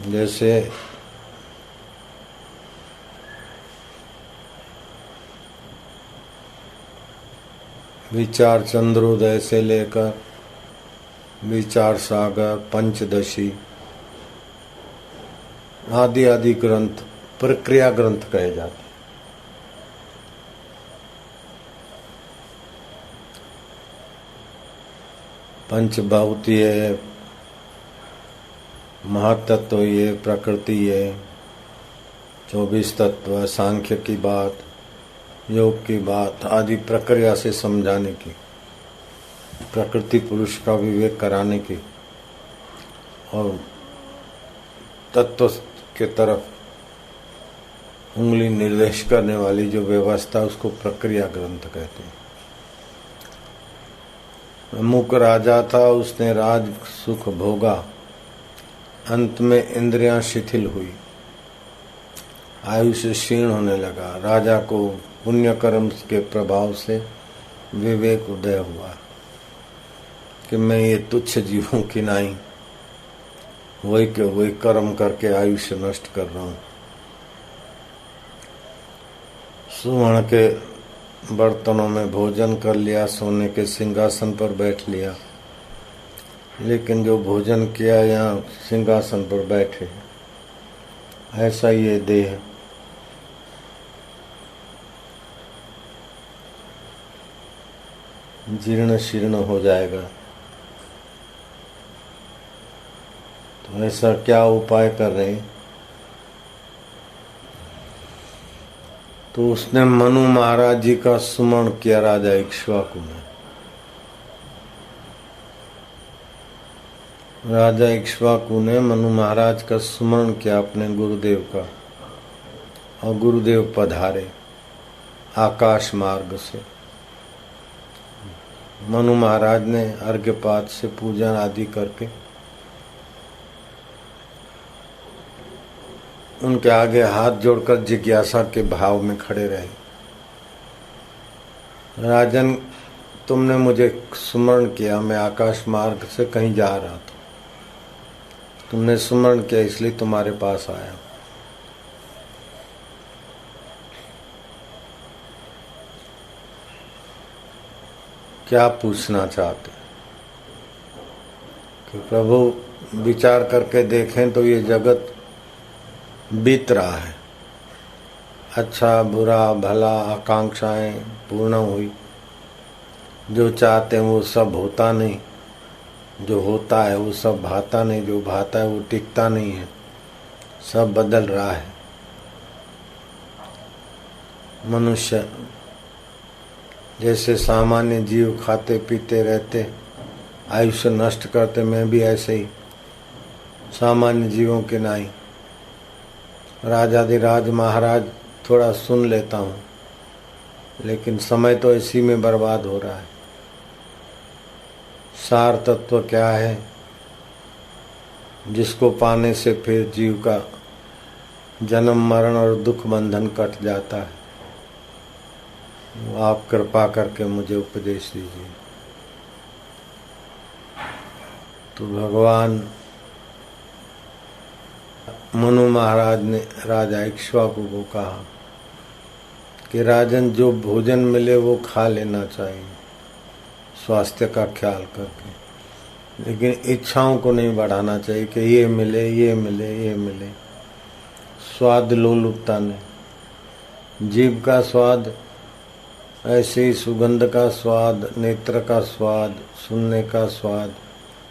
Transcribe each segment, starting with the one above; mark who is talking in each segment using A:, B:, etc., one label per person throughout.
A: जैसे विचार चंद्रोदय से लेकर विचार सागर, पंचदशी आदि आदि ग्रंथ प्रक्रिया ग्रंथ कहे जाते हैं। पंचभौतीय, महातत्व, ये प्रकृति है, 24 तत्व, सांख्य की बात, योग की बात आदि प्रक्रिया से समझाने की, प्रकृति पुरुष का विवेक कराने की और तत्व के तरफ उंगली निर्देश करने वाली जो व्यवस्था, उसको प्रक्रिया ग्रंथ कहते हैं। अमुक राजा था, उसने राज सुख भोगा, अंत में इंद्रियां शिथिल हुई, आयुष्य क्षीण होने लगा। राजा को पुण्य कर्म के प्रभाव से विवेक उदय हुआ कि मैं ये तुच्छ जीवों की नहीं, वही के वही कर्म करके आयुष्य नष्ट कर रहा हूं। सुवर्ण के बर्तनों में भोजन कर लिया, सोने के सिंहासन पर बैठ लिया, लेकिन जो भोजन किया यहाँ सिंहासन पर बैठे, ऐसा ये देह जीर्ण शीर्ण हो जाएगा। तो ऐसा क्या उपाय कर रहे हैं? तो उसने मनु महाराज जी का सुमरण किया, राजा इक्ष्वाकु ने। राजा इक्ष्वाकु ने मनु महाराज का सुमरण किया अपने गुरुदेव का, और गुरुदेव पधारे आकाश मार्ग से। मनु महाराज ने अर्घ्यपात से पूजन आदि करके उनके आगे हाथ जोड़कर जिज्ञासा के भाव में खड़े रहे। राजन, तुमने मुझे सुमरण किया, मैं आकाश मार्ग से कहीं जा रहा था, तुमने सुमरण किया इसलिए तुम्हारे पास आया। क्या पूछना चाहते कि प्रभु विचार करके देखें तो ये जगत बीत रहा है, अच्छा बुरा भला आकांक्षाएं पूर्ण हुई, जो चाहते हैं वो सब होता नहीं, जो होता है वो सब भाता नहीं, जो भाता है वो टिकता नहीं है, सब बदल रहा है। मनुष्य जैसे सामान्य जीव खाते पीते रहते, आयुष्य नष्ट करते, मैं भी ऐसे ही सामान्य जीवों के नहीं, राजाधिराज महाराज थोड़ा सुन लेता हूँ, लेकिन समय तो इसी में बर्बाद हो रहा है। सार तत्व क्या है जिसको पाने से फिर जीव का जन्म मरण और दुख बंधन कट जाता है? वो आप कृपा करके मुझे उपदेश दीजिए। तो भगवान मनु महाराज ने राजा इक्ष्वाकु को कहा कि राजन, जो भोजन मिले वो खा लेना चाहिए स्वास्थ्य का ख्याल करके, लेकिन इच्छाओं को नहीं बढ़ाना चाहिए कि ये मिले ये मिले ये मिले। स्वाद लोलुपता नहीं, जीव का स्वाद ऐसे ही सुगंध का स्वाद, नेत्र का स्वाद, सुनने का स्वाद,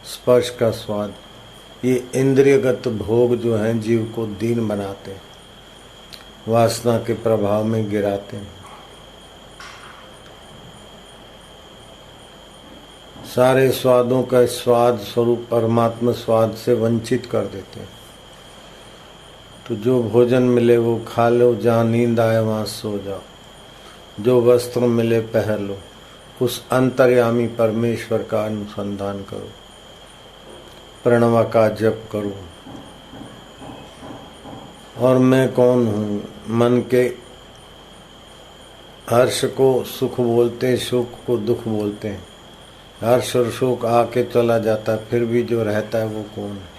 A: स्पर्श का स्वाद, ये इंद्रियगत भोग जो हैं जीव को दीन बनाते, वासना के प्रभाव में गिराते हैं। सारे स्वादों का स्वाद स्वरूप परमात्मा स्वाद से वंचित कर देते हैं। तो जो भोजन मिले वो खा लो, जहाँ नींद आए वहाँ सो जाओ, जो वस्त्र मिले पहन लो, उस अंतर्यामी परमेश्वर का अनुसंधान करो, प्रणव का जप करो। और मैं कौन हूँ? मन के हर्ष को सुख बोलते, सुख को दुख बोलते हैं। हर्ष और शोक आके चला जाता है, फिर भी जो रहता है वो कौन है?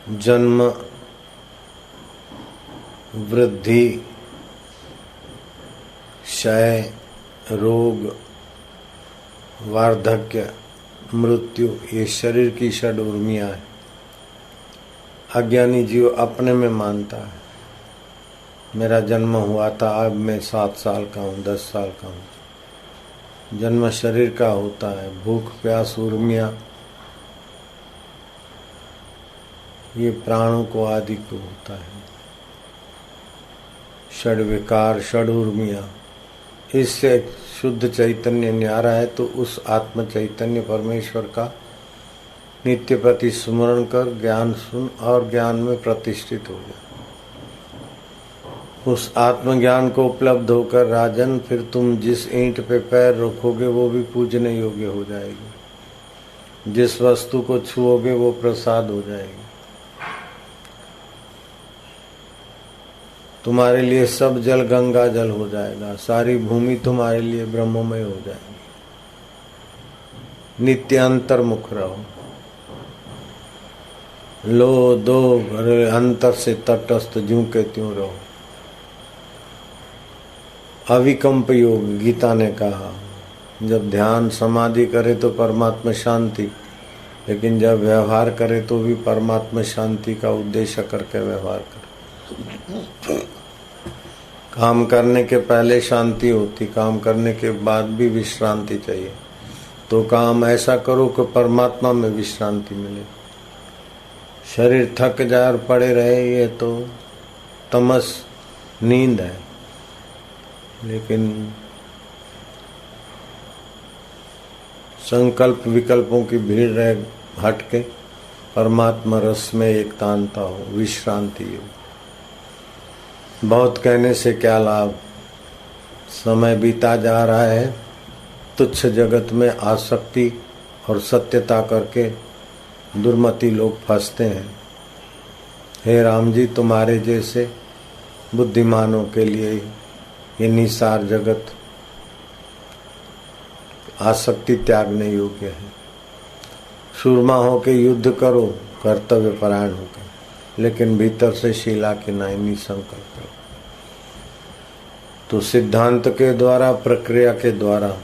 A: जन्म, वृद्धि, क्षय, रोग, वार्धक्य, मृत्यु, ये शरीर की षड उर्मियां है। अज्ञानी जीव अपने में मानता है मेरा जन्म हुआ था, अब मैं 7 साल का हूँ, 10 साल का हूँ। जन्म शरीर का होता है। भूख प्यास उर्मियां ये प्राणों को आदि को होता है। षड विकार, षड उर्मियां, इससे शुद्ध चैतन्य न्यारा है तो उस आत्म चैतन्य परमेश्वर का नित्य प्रति स्मरण कर ज्ञान सुन और ज्ञान में प्रतिष्ठित हो जा। उस आत्मज्ञान को उपलब्ध होकर राजन फिर तुम जिस ईंट पे पैर रखोगे वो भी पूजने योग्य हो जाएगी। जिस वस्तु को छुओगे वो प्रसाद हो जाएगी। तुम्हारे लिए सब जल गंगा जल हो जाएगा। सारी भूमि तुम्हारे लिए ब्रह्ममय हो जाएगी। नित्य अंतर्मुख रहो। लो दो अंतर से तटस्थ ज्यों के त्यों रहो। अविकम्प योग गीता ने कहा। जब ध्यान समाधि करे तो परमात्मा शांति, लेकिन जब व्यवहार करे तो भी परमात्मा शांति का उद्देश्य करके व्यवहार करे। काम करने के पहले शांति होती, काम करने के बाद भी विश्रांति चाहिए। तो काम ऐसा करो कि परमात्मा में विश्रांति मिले। शरीर थक जाए और पड़े रहे, ये तो तमस नींद है। लेकिन संकल्प विकल्पों की भीड़ रहे, हट के परमात्मा रस में एकतानता हो, विश्रांति हो। बहुत कहने से क्या लाभ, समय बीता जा रहा है। तुच्छ जगत में आसक्ति और सत्यता करके दुर्मति लोग फंसते हैं। हे राम जी, तुम्हारे जैसे बुद्धिमानों के लिए ये निसार जगत आसक्ति त्यागने योग्य है। सूरमा होके युद्ध करो, कर्तव्य परायण होकर, लेकिन भीतर से शीला के नाई संकल्प करो। तो सिद्धांत के द्वारा, प्रक्रिया के द्वारा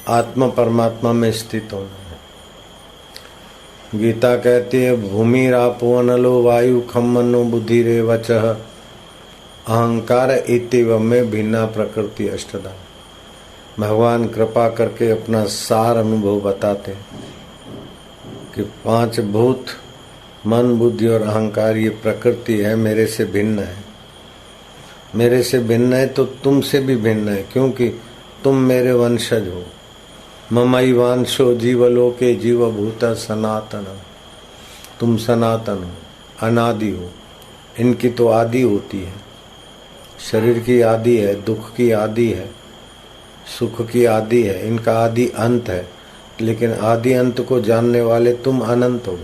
A: आत्मा परमात्मा में स्थित होना है। गीता कहती है भूमि रापो अनलो वायु खम मनो बुद्धि रे वचः अहंकार इतिव में भिन्ना प्रकृति अष्टधा। भगवान कृपा करके अपना सार अनुभव बताते कि 5 भूत, मन, बुद्धि और अहंकार, ये प्रकृति है, मेरे से भिन्न है। मेरे से भिन्न है तो तुमसे भी भिन्न है, क्योंकि तुम मेरे वंशज हो। ममैवांशो जीवलोके जीवभूत सनातन। तुम सनातन हो, अनादि हो। इनकी तो आदि होती है। शरीर की आदि है, दुख की आदि है, सुख की आदि है, इनका आदि अंत है। लेकिन आदि अंत को जानने वाले तुम अनंत हो।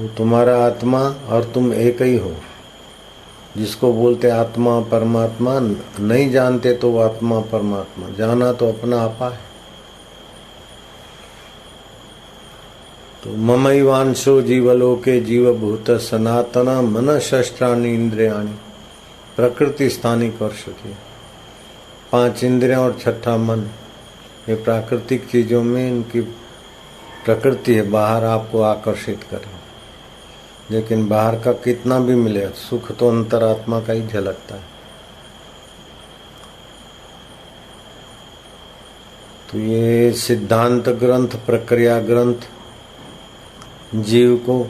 A: वो तुम्हारा आत्मा और तुम एक ही हो। जिसको बोलते आत्मा परमात्मा, नहीं जानते तो आत्मा परमात्मा, जाना तो अपना आपा है। तो ममैवांशो जीवलोके जीवभूत सनातन मन शस्त्राणि इंद्रियाणि प्रकृति स्थानिक वर्षति। 5 इंद्रियां और 6ठा मन, ये प्राकृतिक चीजों में इनकी प्रकृति है, बाहर आपको आकर्षित करे। लेकिन बाहर का कितना भी मिले, सुख तो अंतरात्मा का ही झलकता है। तो ये सिद्धांत ग्रंथ, प्रक्रिया ग्रंथ जीव को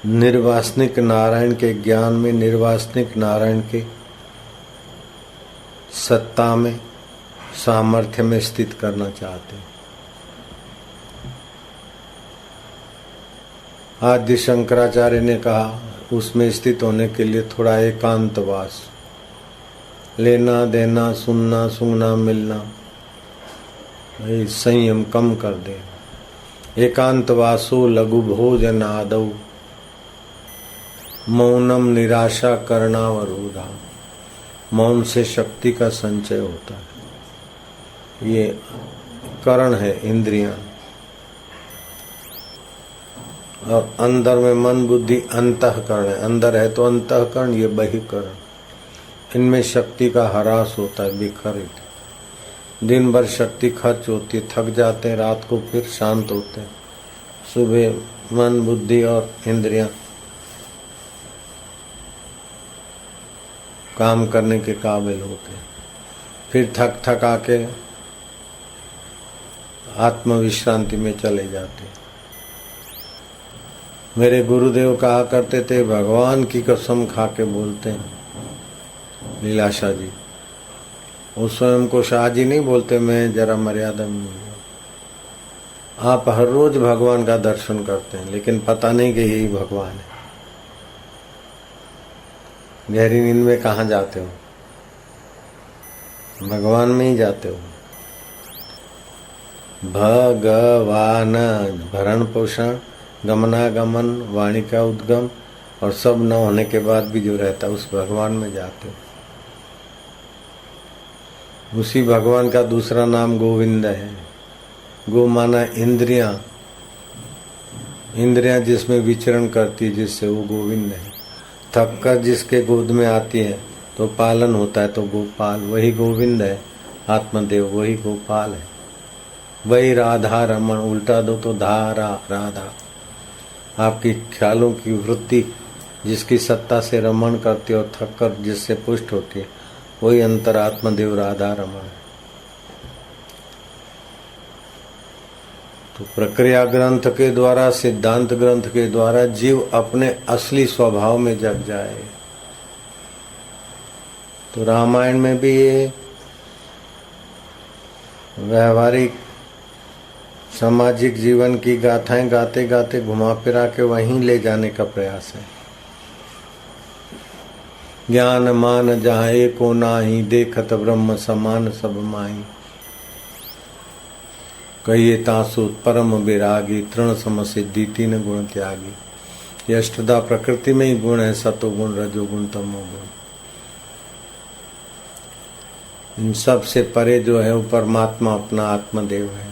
A: निर्वासनिक नारायण के ज्ञान में, निर्वासनिक नारायण के सत्ता में, सामर्थ्य में स्थित करना चाहते हैं। आदि शंकराचार्य ने कहा उसमें स्थित होने के लिए थोड़ा एकांतवास, लेना देना, सुनना सूंघना मिलना, संयम कम कर दे। एकांतवासो लघु भोजन आदौ मौनम निराशा करणावरोधा। मौन से शक्ति का संचय होता है। ये करण है, इंद्रियां। और अंदर में मन बुद्धि अंतःकरण है। अंदर है तो अंतःकरण, ये बहिकरण, इनमें शक्ति का ह्रास होता है, बिखरित। दिन भर शक्ति खर्च होती है, थक जाते हैं, रात को फिर शांत होते हैं। सुबह मन बुद्धि और इंद्रियां काम करने के काबिल होते हैं, फिर थक थका के आत्म विश्रांति में चले जाते हैं। मेरे गुरुदेव कहा करते थे, भगवान की कसम खा के बोलते हैं लीलाशाह जी, वो स्वयं को शाह जी नहीं बोलते, मैं जरा मर्यादा में हूँ। आप हर रोज भगवान का दर्शन करते हैं, लेकिन पता नहीं कि यही भगवान है। गहरी नींद में कहाँ जाते हो? भगवान में ही जाते हो। भगवान, भरण पोषण, गमनागमन, वाणी का उद्गम और सब न होने के बाद भी जो रहता है, उस भगवान में जाते हो। उसी भगवान का दूसरा नाम गोविंद है। गो माना इंद्रियां, इंद्रियां जिसमें विचरण करती है, जिससे वो गोविंद है। थक कर जिसके गोद में आती है तो पालन होता है, तो गोपाल, वही गोविंद है। आत्मदेव वही गोपाल है, वही राधा रमण। उल्टा दो तो धारा राधा। आपकी ख्यालों की वृत्ति जिसकी सत्ता से रमण करती है और थक कर जिससे पुष्ट होती है, वही अंतरात्मदेव राधा रमण है। तो प्रक्रिया ग्रंथ के द्वारा, सिद्धांत ग्रंथ के द्वारा जीव अपने असली स्वभाव में जग जाए। तो रामायण में भी ये व्यवहारिक सामाजिक जीवन की गाथाएं गाते गाते घुमा फिरा के वहीं ले जाने का प्रयास है। ज्ञान मान जहाँ एको नाही, देखत ब्रह्म समान सब माही। कहिए तासु परम विरागी, तृण सम सिद्धि तीन गुण त्यागी। ये अष्टदा प्रकृति में ही गुण है, सतोगुण रजोगुण तमोगुण। इन सब से परे जो है वो परमात्मा अपना आत्मदेव है,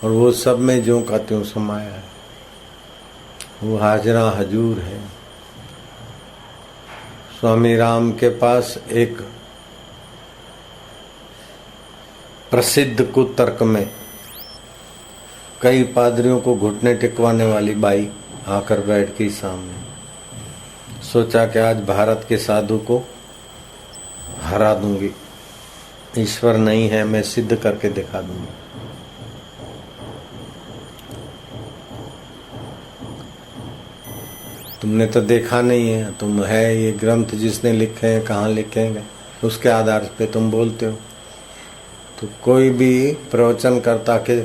A: और वो सब में जो का त्यों समाया है। वो हाजरा हजूर है। स्वामी राम के पास एक प्रसिद्ध कुतर्क में कई पादरियों को घुटने टिकवाने वाली बाई आकर बैठ गई सामने। सोचा कि आज भारत के साधु को हरा दूंगी, ईश्वर नहीं है, मैं सिद्ध करके दिखा दूंगी। तुमने तो देखा नहीं है, तुम है ये ग्रंथ जिसने लिखे हैं, कहाँ लिखेंगे, उसके आधार पे तुम बोलते हो। तो कोई भी प्रवचन करता के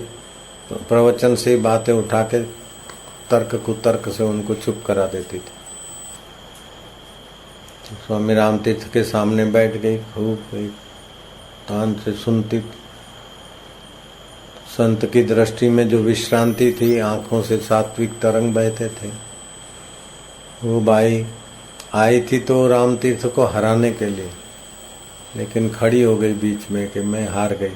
A: प्रवचन से बातें उठा के तर्क कुतर्क से उनको चुप करा देती थी। तो स्वामी राम तीर्थ के सामने बैठ गई, खूब एक तान से सुनती। संत की दृष्टि में जो विश्रांति थी, आंखों से सात्विक तरंग बहते थे। वो बाई आई थी तो राम तीर्थ को हराने के लिए, लेकिन खड़ी हो गई बीच में कि मैं हार गई,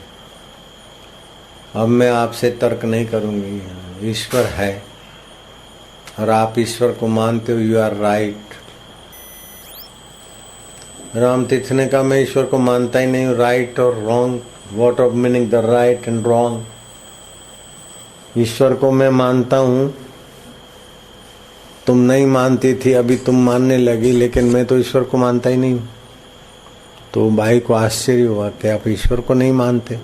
A: अब मैं आपसे तर्क नहीं करूंगी। ईश्वर है और आप ईश्वर को मानते हो, यू आर राइट। राम तीर्थ ने कहा मैं ईश्वर को मानता ही नहीं हूँ। राइट और wrong, what of meaning the right and wrong. ईश्वर को मैं मानता हूँ, तुम नहीं मानती थी, अभी तुम मानने लगी, लेकिन मैं तो ईश्वर को मानता ही नहीं हूँ। तो भाई को आश्चर्य हुआ कि आप ईश्वर को नहीं मानते।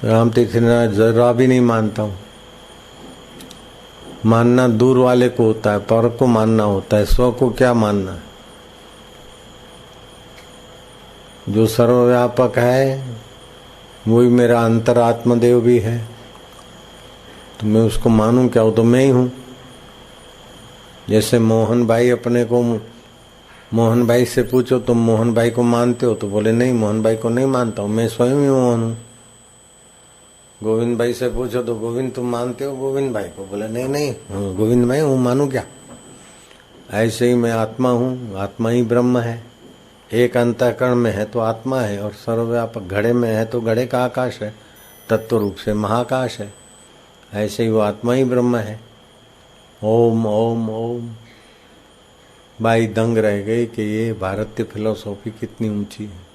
A: राम तीर्थ ने जरा भी नहीं मानता हूँ। मानना दूर वाले को होता है, पर को मानना होता है, स्व को क्या मानना है। जो सर्वव्यापक है वही मेरा अंतरात्मदेव भी है, तो मैं उसको मानूं क्या? वो तो मैं ही हूँ। जैसे मोहन भाई अपने को, मोहन भाई से पूछो तुम मोहन भाई को मानते हो, तो बोले नहीं, मोहन भाई को नहीं मानता हूँ, मैं स्वयं ही मोहन हूँ। गोविंद भाई से पूछो तो गोविंद तुम मानते हो गोविंद भाई को, बोले नहीं नहीं, गोविंद भाई हूँ, मानू क्या? ऐसे ही मैं आत्मा हूँ, आत्मा ही ब्रह्म है। एक अंतःकरण में है तो आत्मा है, और सर्वव्यापक घड़े में है तो घड़े का आकाश है, तत्व रूप से महाकाश है। ऐसे ही वो आत्मा ही ब्रह्म है। ओम ओम ओम। बाई दंग रह गई कि ये भारतीय फिलोसॉफी कितनी ऊंची है।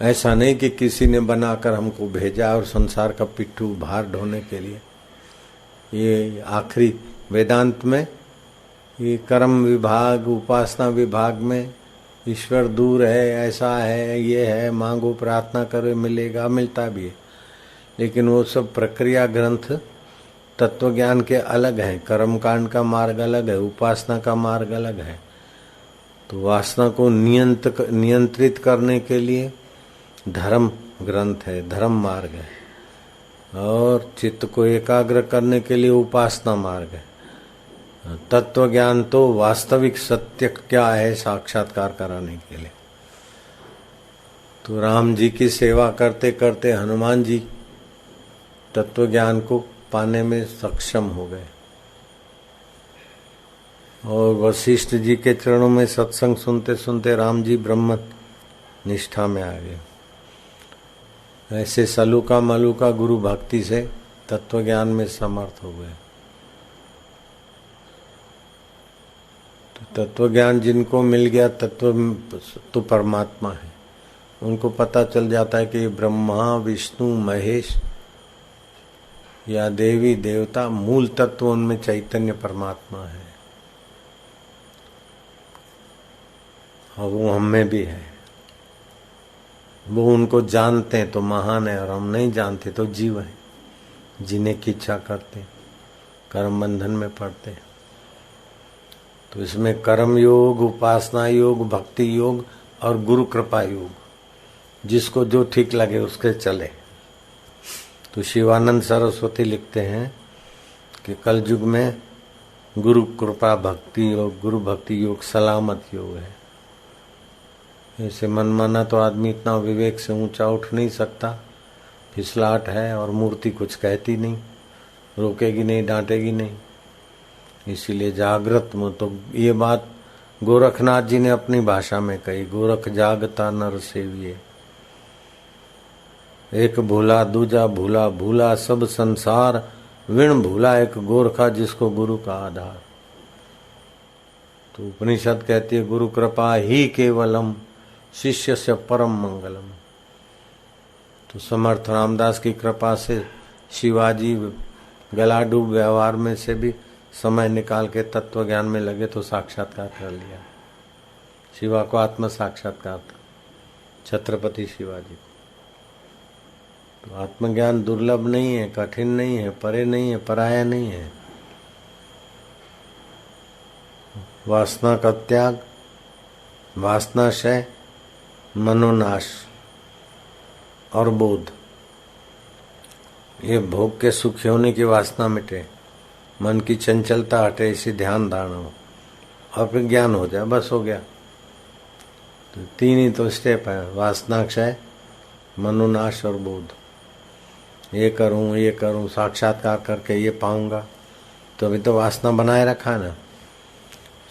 A: ऐसा नहीं कि किसी ने बनाकर हमको भेजा और संसार का पिट्ठू भार ढोने के लिए। ये आखिरी वेदांत में ये कर्म विभाग उपासना विभाग में ईश्वर दूर है, ऐसा है, ये है, मांगो प्रार्थना करो मिलेगा, मिलता भी है। लेकिन वो सब प्रक्रिया ग्रंथ तत्व ज्ञान के अलग हैं। कर्म कांड का मार्ग अलग है, उपासना का मार्ग अलग है। तो वासना को नियंत्रित करने के लिए धर्म ग्रंथ है, धर्म मार्ग है, और चित्त को एकाग्र करने के लिए उपासना मार्ग है। तत्व ज्ञान तो वास्तविक सत्य क्या है साक्षात्कार कराने के लिए। तो राम जी की सेवा करते करते हनुमान जी तत्व ज्ञान को पाने में सक्षम हो गए और वशिष्ठ जी के चरणों में सत्संग सुनते सुनते राम जी ब्रह्म निष्ठा में आ गए। ऐसे सलूका मलूका गुरु भक्ति से तत्व ज्ञान में समर्थ हो गए। तो तत्व ज्ञान जिनको मिल गया, तत्व तो परमात्मा है, उनको पता चल जाता है कि ब्रह्मा विष्णु महेश या देवी देवता मूल तत्व उनमें चैतन्य परमात्मा है और वो हम में भी है। वो उनको जानते हैं तो महान है और हम नहीं जानते तो जीव है, जीने की इच्छा करते, कर्म बंधन में पड़ते। तो इसमें कर्म योग, उपासना योग, भक्ति योग और गुरु कृपा योग, जिसको जो ठीक लगे उसके चले। तो शिवानंद सरस्वती लिखते हैं कि कल युग में गुरु कृपा भक्ति योग, गुरु भक्ति योग सलामत योग है। ऐसे मनमाना तो आदमी इतना विवेक से ऊंचा उठ नहीं सकता, फिसलाहट है और मूर्ति कुछ कहती नहीं, रोकेगी नहीं, डांटेगी नहीं। इसीलिए जागृत में तो ये बात गोरखनाथ जी ने अपनी भाषा में कही, गोरख जागता नर सेविये, एक भूला दूजा भूला, भूला सब संसार, विण भूला एक गोरखा जिसको गुरु का आधार। तो उपनिषद कहती है गुरु कृपा ही केवलम, शिष्य से परम मंगलम। तो समर्थ रामदास की कृपा से शिवाजी गला डूब व्यवहार में से भी समय निकाल के तत्व ज्ञान में लगे तो साक्षात्कार कर लिया। शिवा को आत्म साक्षात्कार था, छत्रपति शिवाजी को। तो आत्मज्ञान दुर्लभ नहीं है, कठिन नहीं है, परे नहीं है, पराया नहीं है। वासना का त्याग, वासनाशय, मनोनाश और बोध, ये भोग के सुखी होने की वासना मिटे, मन की चंचलता हटे, इसी ध्यान धारणा हो और फिर ज्ञान हो जाए, बस हो गया। तो तीन ही तो स्टेप है, वासनाक्षय, मनोनाश और बोध। ये करूं, साक्षात्कार करके ये पाऊंगा। तो अभी तो वासना बनाए रखा ना,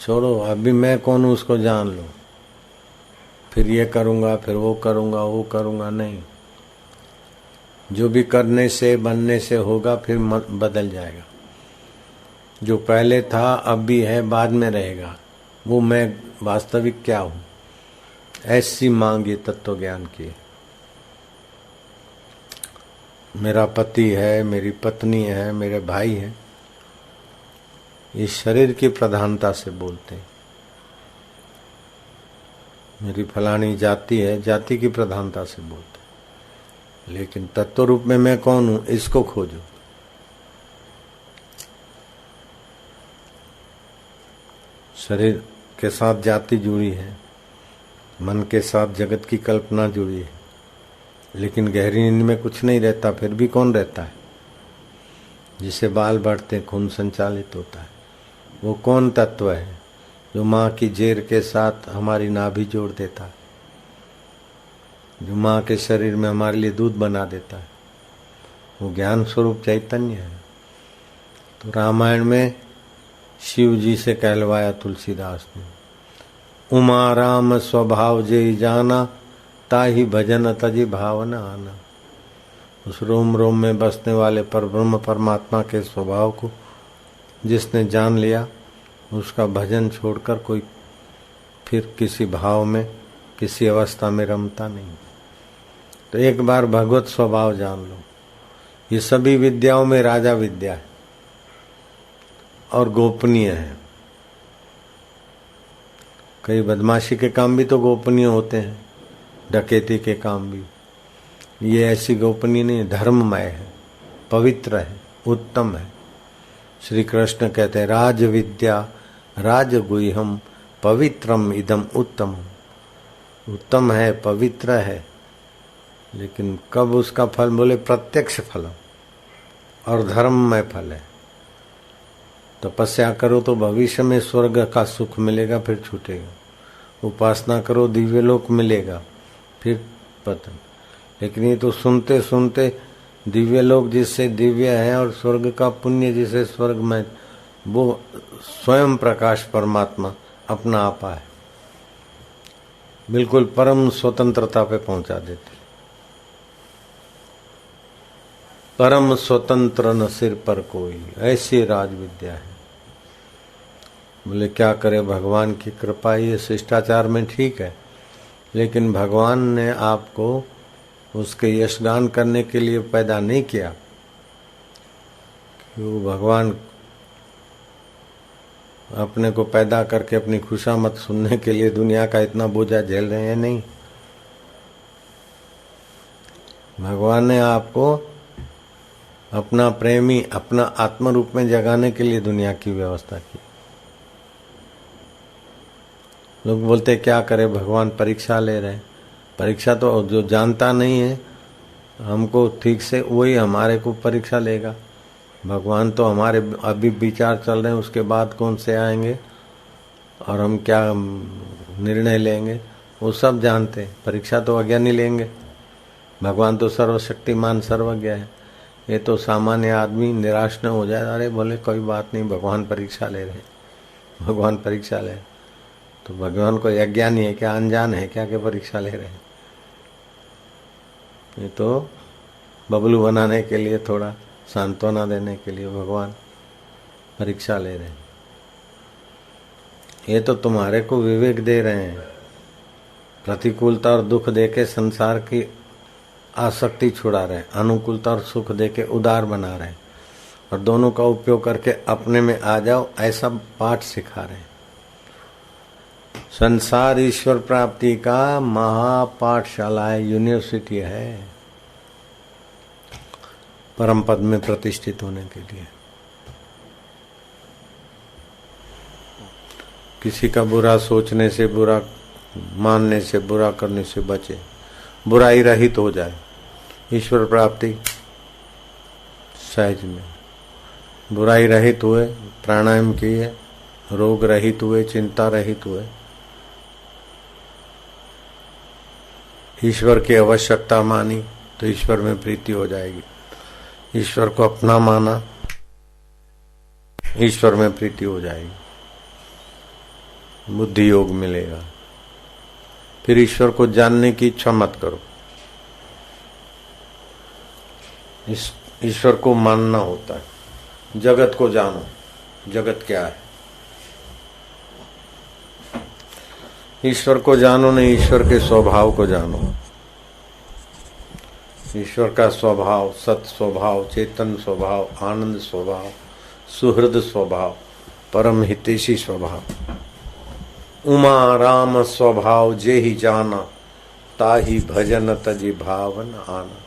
A: छोड़ो, अभी मैं कौन हूं उसको जान लो। फिर ये करूंगा, फिर वो करूंगा, नहीं। जो भी करने से बनने से होगा फिर बदल जाएगा। जो पहले था अब भी है, बाद में रहेगा, वो मैं वास्तविक क्या हूं, ऐसी मांग ये तत्व ज्ञान की। मेरा पति है, मेरी पत्नी है, मेरे भाई हैं, ये शरीर की प्रधानता से बोलते हैं। मेरी फलानी जाति है, जाति की प्रधानता से बोलते हैं। लेकिन तत्व रूप में मैं कौन हूं, इसको खोजो। शरीर के साथ जाति जुड़ी है, मन के साथ जगत की कल्पना जुड़ी है, लेकिन गहरी नींद में कुछ नहीं रहता, फिर भी कौन रहता है? जिसे बाल बढ़ते, खून संचालित होता है, वो कौन तत्व है? जो माँ की जेर के साथ हमारी नाभि जोड़ देता है, जो माँ के शरीर में हमारे लिए दूध बना देता है, वो ज्ञान स्वरूप चैतन्य है। तो रामायण में शिव जी से कहलवाया तुलसीदास ने, उमा राम स्वभाव जे जाना, ताही भजन तजी भावना आना। उस रोम रोम में बसने वाले पर ब्रह्म परमात्मा के स्वभाव को जिसने जान लिया उसका भजन छोड़कर कोई फिर किसी भाव में किसी अवस्था में रमता नहीं। तो एक बार भगवत स्वभाव जान लो। ये सभी विद्याओं में राजा विद्या है और गोपनीय है। कई बदमाशी के काम भी तो गोपनीय होते हैं, डकैती के काम भी। ये ऐसी गोपनीय नहीं, धर्ममय है, पवित्र है, उत्तम है। श्री कृष्ण कहते हैं राज विद्या राजगुह्यम पवित्रम इदम उत्तम। उत्तम है, पवित्र है, लेकिन कब उसका फल? बोले प्रत्यक्ष फल और धर्ममय फल है। तपस्या करो तो भविष्य में स्वर्ग का सुख मिलेगा, फिर छूटेगा। उपासना करो दिव्य लोक मिलेगा, फिर पतन। लेकिन ये तो सुनते सुनते दिव्य लोक जिससे दिव्य है और स्वर्ग का पुण्य जिसे स्वर्ग में, वो स्वयं प्रकाश परमात्मा अपना आपा है, बिल्कुल परम स्वतंत्रता पे पहुंचा देते। परम स्वतंत्र न सिर पर कोई, ऐसी राज विद्या है। बोले क्या करे, भगवान की कृपा। ये शिष्टाचार में ठीक है, लेकिन भगवान ने आपको उसके यशगान करने के लिए पैदा नहीं किया। वो भगवान अपने को पैदा करके अपनी खुशामद सुनने के लिए दुनिया का इतना बोझा झेल रहे हैं, नहीं। भगवान ने आपको अपना प्रेमी, अपना आत्म रूप में जगाने के लिए दुनिया की व्यवस्था की। लोग बोलते क्या करे, भगवान परीक्षा ले रहे हैं। परीक्षा तो जो जानता नहीं है हमको ठीक से, वही हमारे को परीक्षा लेगा। भगवान तो हमारे अभी विचार चल रहे हैं, उसके बाद कौन से आएंगे और हम क्या निर्णय लेंगे वो सब जानते हैं। परीक्षा तो अज्ञानी लेंगे, भगवान तो सर्वशक्तिमान सर्वज्ञ है। ये तो सामान्य आदमी निराश न हो जाए, अरे बोले कोई बात नहीं, भगवान परीक्षा ले रहे, भगवान परीक्षा ले। तो भगवान को अज्ञानी है क्या, अनजान है क्या कि परीक्षा ले रहे हैं? ये तो बबलू बनाने के लिए, थोड़ा सांत्वना देने के लिए भगवान परीक्षा ले रहे हैं। ये तो तुम्हारे को विवेक दे रहे हैं, प्रतिकूलता और दुख देके संसार की आसक्ति छुड़ा रहे हैं, अनुकूलता और सुख देके उदार बना रहे हैं, और दोनों का उपयोग करके अपने में आ जाओ, ऐसा पाठ सिखा रहे हैं। संसार ईश्वर प्राप्ति का महापाठशाला है, यूनिवर्सिटी है, परम पद में प्रतिष्ठित होने के लिए। किसी का बुरा सोचने से, बुरा मानने से, बुरा करने से बचे, बुराई रहित हो जाए, ईश्वर प्राप्ति सहज में। बुराई रहित हुए, प्राणायाम किए, रोग रहित हुए, चिंता रहित हुए, ईश्वर की आवश्यकता मानी तो ईश्वर में प्रीति हो जाएगी। ईश्वर को अपना माना, ईश्वर में प्रीति हो जाएगी, बुद्धि योग मिलेगा। फिर ईश्वर को जानने की इच्छा मत करो, ईश्वर को मानना होता है। जगत को जानो, जगत क्या है। ईश्वर को जानो नहीं, ईश्वर के स्वभाव को जानो। ईश्वर का स्वभाव सत स्वभाव, चेतन स्वभाव, आनंद स्वभाव, सुहृद स्वभाव, परम हितैषी स्वभाव, उमा राम स्वभाव जे ही जाना, ताही भजन तजी भावन आना।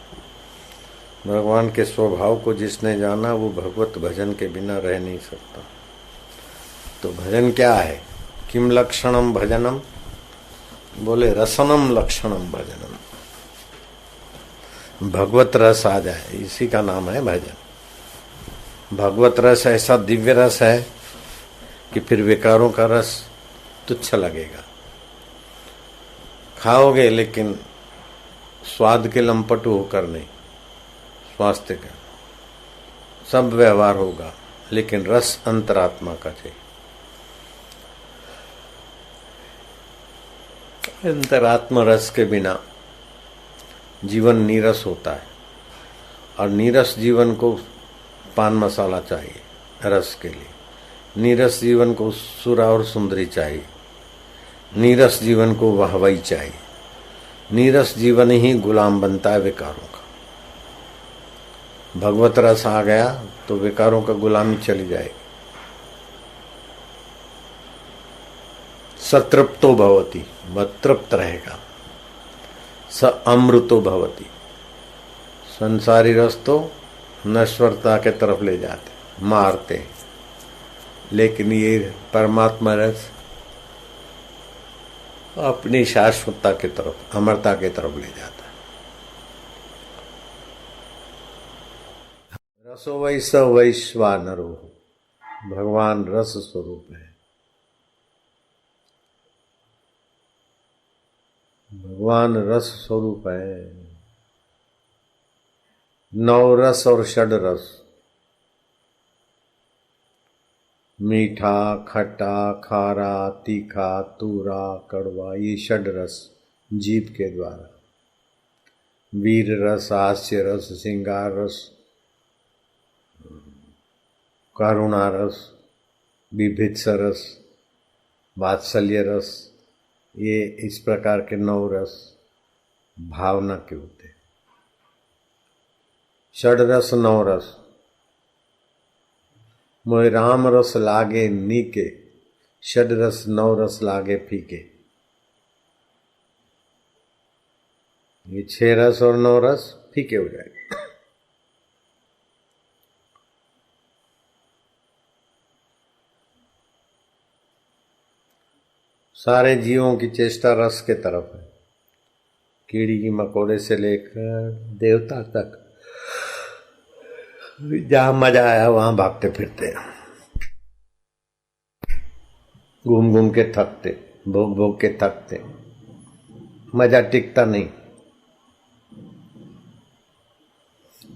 A: भगवान के स्वभाव को जिसने जाना वो भगवत भजन के बिना रह नहीं सकता। तो भजन क्या है? किम लक्षणम भजनम? बोले रसनम लक्षणम भजनम। भगवत रस आ जाए, इसी का नाम है भजन। भगवत रस ऐसा दिव्य रस है कि फिर विकारों का रस तुच्छ लगेगा। खाओगे लेकिन स्वाद के लंपट होकर नहीं, स्वास्थ्य का सब व्यवहार होगा, लेकिन रस अंतरात्मा का चाहिए। अंतरात्मा रस के बिना जीवन नीरस होता है, और नीरस जीवन को पान मसाला चाहिए रस के लिए। नीरस जीवन को सुरा और सुंदरी चाहिए, नीरस जीवन को वाहवाही चाहिए। नीरस जीवन ही गुलाम बनता है विकारों का। भगवत रस आ गया तो विकारों का गुलामी चली जाएगी। सतृप्तो भवति, वह तृप्त रहेगा। स अमृतो भवति, संसारी रस तो नश्वरता के तरफ ले जाते, मारते, लेकिन ये परमात्मा रस अपनी शाश्वतता की तरफ, अमरता की तरफ ले जाता है। रसो वै स वैश्वानरो, भगवान रस स्वरूप है। भगवान रस स्वरूप है। नौ रस और षड रस, मीठा, खट्टा, खारा, तीखा, तूरा, कड़वा, ये षड रस जीभ के द्वारा। वीर रस, हास्य रस, श्रृंगार रस, करुणा रस, बिभित्स रस, वात्सल्य रस, ये इस प्रकार के 9 रस भावना के होते हैं। षड रस 9 रस। मोहि राम रस लागे नीके, षड रस 9 रस लागे फीके। ये 6 रस और 9 रस फीके हो जाएंगे। सारे जीवों की चेष्टा रस के तरफ है। कीड़ी की मकोड़े से लेकर देवता तक, जहां मजा आया वहां भागते फिरते, घूम घूम के थकते, भोग भोग के थकते, मजा टिकता नहीं।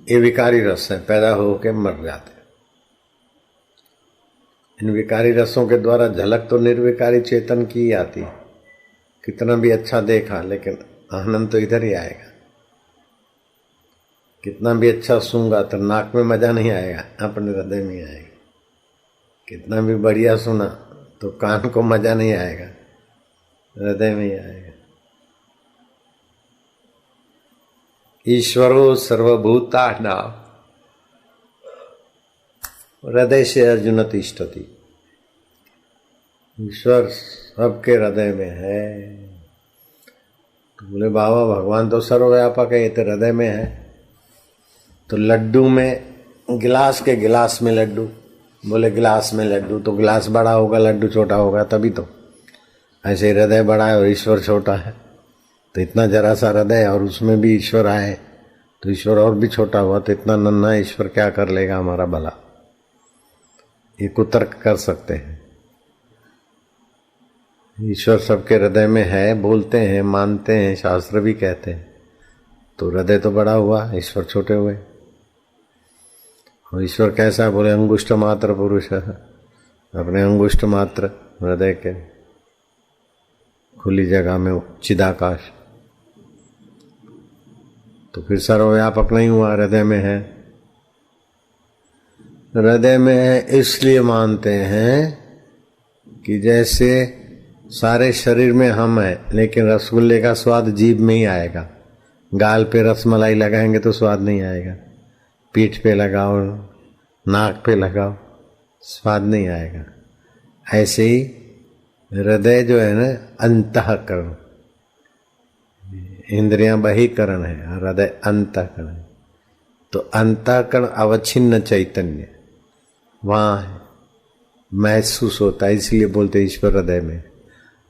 A: ये विकारी रस है, पैदा होके मर जाते। इन विकारी रसों के द्वारा झलक तो निर्विकारी चेतन की ही आती। कितना भी अच्छा देखा लेकिन आनंद तो इधर ही आएगा। कितना भी अच्छा सूंगा तो नाक में मजा नहीं आएगा, अपने हृदय में आएगा। कितना भी बढ़िया सुना तो कान को मजा नहीं आएगा, हृदय में ही आएगा। ईश्वरो सर्वभूतानां हृदय से अर्जुन तिष्ठति। ईश्वर सबके हृदय में है। तो बोले बाबा भगवान तो सर्वव्यापक है, ये तो हृदय में है। तो लड्डू में, गिलास के गिलास में लड्डू, बोले गिलास में लड्डू तो गिलास बड़ा होगा, लड्डू छोटा होगा, तभी तो। ऐसे हृदय बड़ा है और ईश्वर छोटा है, तो इतना जरा सा हृदय और उसमें भी ईश्वर आए तो ईश्वर और भी छोटा हुआ, तो इतना नन्हा ईश्वर क्या कर लेगा हमारा भला। ये कुतर्क कर सकते हैं। ईश्वर सबके हृदय में है, बोलते हैं, मानते हैं, शास्त्र भी कहते हैं। तो हृदय तो बड़ा हुआ, ईश्वर छोटे हुए। और ईश्वर कैसा, बोले अंगुष्ठ मात्र पुरुष है, अपने अंगुष्ठ मात्र हृदय के खुली जगह में चिदाकाश। तो फिर सर्वव्यापक नहीं हुआ, हृदय में है। हृदय में है इसलिए मानते हैं कि जैसे सारे शरीर में हम हैं, लेकिन रसगुल्ले का स्वाद जीभ में ही आएगा। गाल पे रसमलाई लगाएंगे तो स्वाद नहीं आएगा, पीठ पे लगाओ, नाक पे लगाओ, स्वाद नहीं आएगा। ऐसे ही हृदय जो है ना, अंतःकरण, इंद्रियां बहिकरण है, हृदय अंतःकरण है। तो अंतःकरण अवच्छिन्न चैतन्य वहाँ है, महसूस होता है, इसलिए बोलते ईश्वर हृदय में।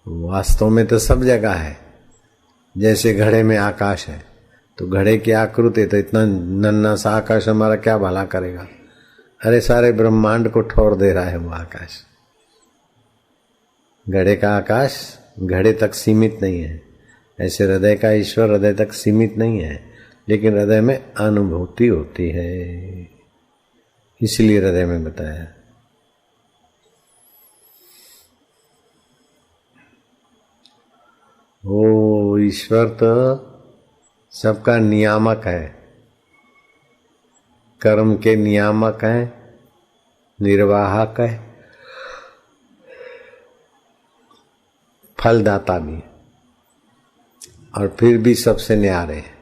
A: वास्तव में तो सब जगह है। जैसे घड़े में आकाश है, तो घड़े की आकृति, तो इतना नन्हा सा आकाश हमारा क्या भला करेगा। अरे सारे ब्रह्मांड को ठोर दे रहा है वो आकाश। घड़े का आकाश घड़े तक सीमित नहीं है, ऐसे हृदय का ईश्वर हृदय तक सीमित नहीं है, लेकिन हृदय में अनुभूति होती है, इसलिए हृदय में बताया। ओ ईश्वर तो सबका नियामक है, कर्म के नियामक है, निर्वाहक है, फलदाता भी और फिर भी सबसे न्यारे।